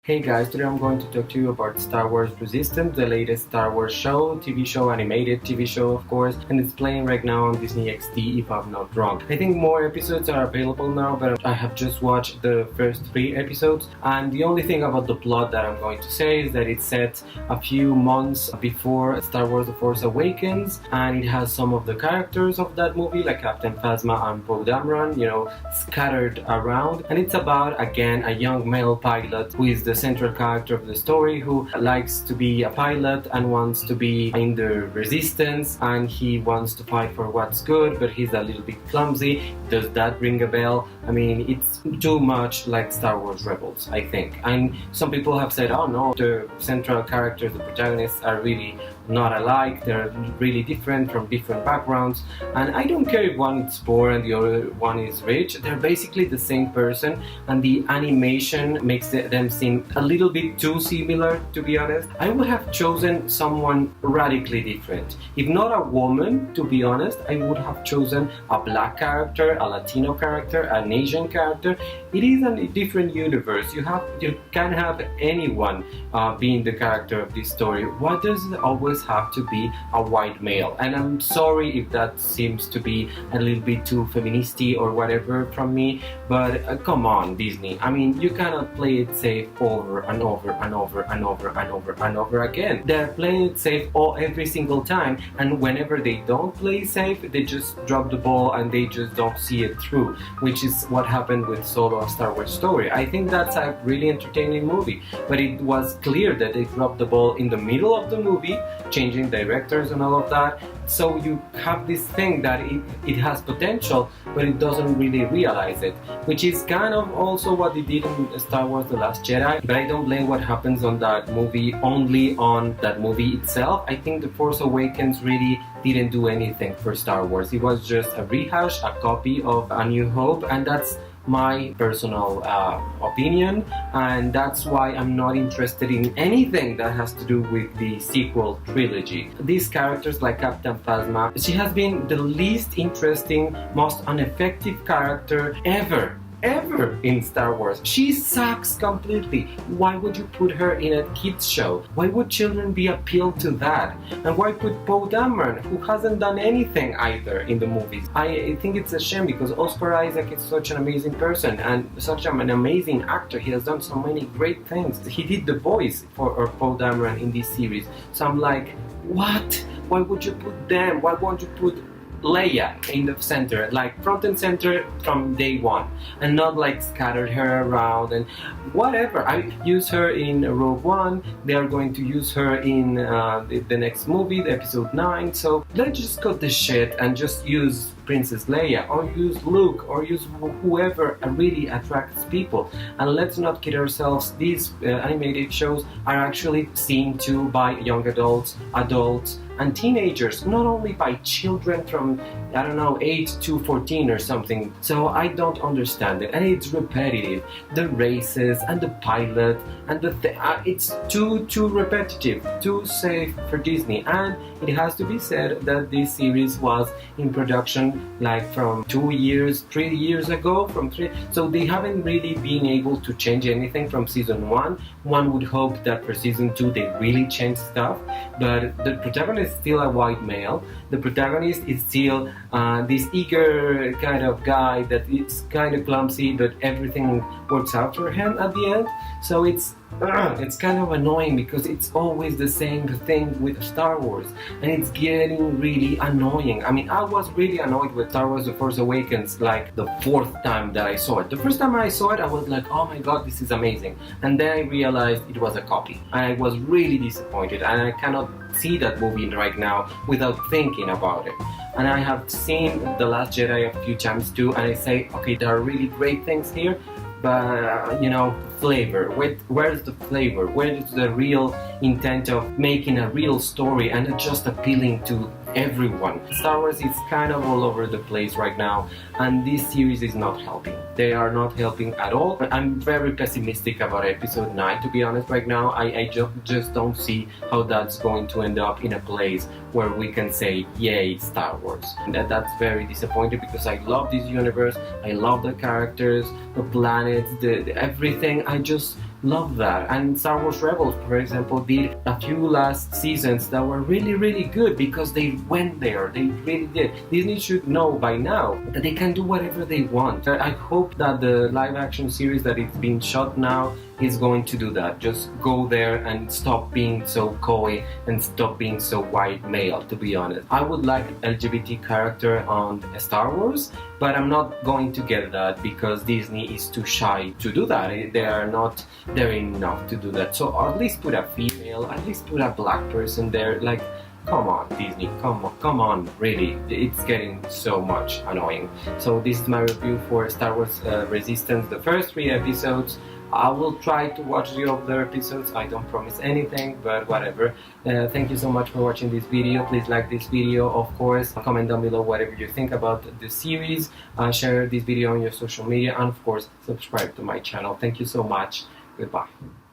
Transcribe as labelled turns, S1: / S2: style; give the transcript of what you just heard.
S1: Hey guys, today I'm going to talk to you about Star Wars Resistance, the latest Star Wars show, TV show, animated TV show of course, and it's playing right now on Disney XD if I'm not wrong. I think more episodes are available now, but I have just watched the first 3 episodes, and the only thing about the plot that I'm going to say is that it's set a few months before Star Wars The Force Awakens, and it has some of the characters of that movie like Captain Phasma and Poe Dameron, scattered around, and it's about, again, a young male pilot who is the central character of the story, who likes to be a pilot and wants to be in the resistance, and he wants to fight for what's good, but he's a little bit clumsy. Does that ring a bell? I mean, it's too much like Star Wars Rebels, I think. And some people have said, oh no, the central characters, the protagonists, are really not alike, they're really different from different backgrounds, and I don't care if one is poor and the other one is rich. They're basically the same person, and the animation makes them seem a little bit too similar, to be honest. I would have chosen someone radically different. If not a woman, to be honest, I would have chosen a black character, a Latino character, an Asian character. It is a different universe. You can't have anyone being the character of this story. Why does it always have to be a white male? And I'm sorry if that seems to be a little bit too feministy or whatever from me, but come on, Disney. I mean, you cannot play it safe over and over and over and over and over and over again. They're playing it safe every single time, and whenever they don't play safe, they just drop the ball and they just don't see it through, which is what happened with Solo: A Star Wars Story. I think that's a really entertaining movie, but it was clear that they dropped the ball in the middle of the movie, changing directors and all of that. So you have this thing that it has potential, but it doesn't really realize it, which is kind of also what they did in Star Wars The Last Jedi. But I don't blame what happens on that movie only on that movie itself. I think The Force Awakens really didn't do anything for Star Wars. It was just a rehash, a copy of A New Hope, and that's my personal opinion, and that's why I'm not interested in anything that has to do with the sequel trilogy. These characters like Captain Phasma, she has been the least interesting, most ineffective character ever in Star Wars. She sucks completely. Why would you put her in a kids show? Why would children be appealed to that? And why put Poe Dameron, who hasn't done anything either in the movies? I think it's a shame, because Oscar Isaac is such an amazing person and such an amazing actor. He has done so many great things. He did the voice for Poe Dameron in this series. So I'm like, what? Why would you put them? Why won't you put Leia in the center, like front and center from day one, and not like scattered her around and whatever? I use her in Rogue One. They are going to use her in the next movie, the episode 9. So let's just cut the shit and just use Princess Leia, or use Luke, or use whoever really attracts people. And let's not kid ourselves, these animated shows are actually seen to by young adults, and teenagers, not only by children from, I don't know, 8 to 14 or something. So I don't understand it, and it's repetitive. The races and the pilot and it's too repetitive, too safe for Disney. And it has to be said that this series was in production like from 2 years, 3 years ago, so they haven't really been able to change anything from season 1. One would hope that for season 2 they really change stuff, but the protagonist is still a white male. The protagonist is still this eager kind of guy that is kind of clumsy, but everything works out for him at the end. So it's kind of annoying, because it's always the same thing with Star Wars, and it's getting really annoying. I mean, I was really annoyed with Star Wars The Force Awakens like the 4th time that I saw it. The first time I saw it, I was like, oh my god, this is amazing. And then I realized it was a copy. I was really disappointed, and I cannot see that movie right now without thinking about it. And I have seen The Last Jedi a few times too, and I say, okay, there are really great things here, but flavor. Where's the flavor? Where is the real intent of making a real story and not just appealing to everyone? Star Wars is kind of all over the place right now, and this series is not helping. They are not helping at all. I'm very pessimistic about episode 9, to be honest. Right now I just don't see how that's going to end up in a place where we can say, yay, Star Wars. And that's very disappointing, because I love this universe, I love the characters, the planets, the everything. I just love that. And Star Wars Rebels, for example, did a few last seasons that were really, really good because they went there. They really did. Disney should know by now that they can do whatever they want. I hope that the live action series that is being shot now is going to do that. Just go there and stop being so coy and stop being so white male, to be honest. I would like LGBT character on Star Wars, but I'm not going to get that because Disney is too shy to do that. They are not there enough to do that. So at least put a female, at least put a black person there. Like, come on, Disney, come on, really. It's getting so much annoying. So this is my review for Star Wars Resistance, the first 3 episodes. I will try to watch the other episodes. I don't promise anything, but whatever. Thank you so much for watching this video. Please like this video, of course. Comment down below whatever you think about the series. Share this video on your social media, and of course, subscribe to my channel. Thank you so much. Goodbye.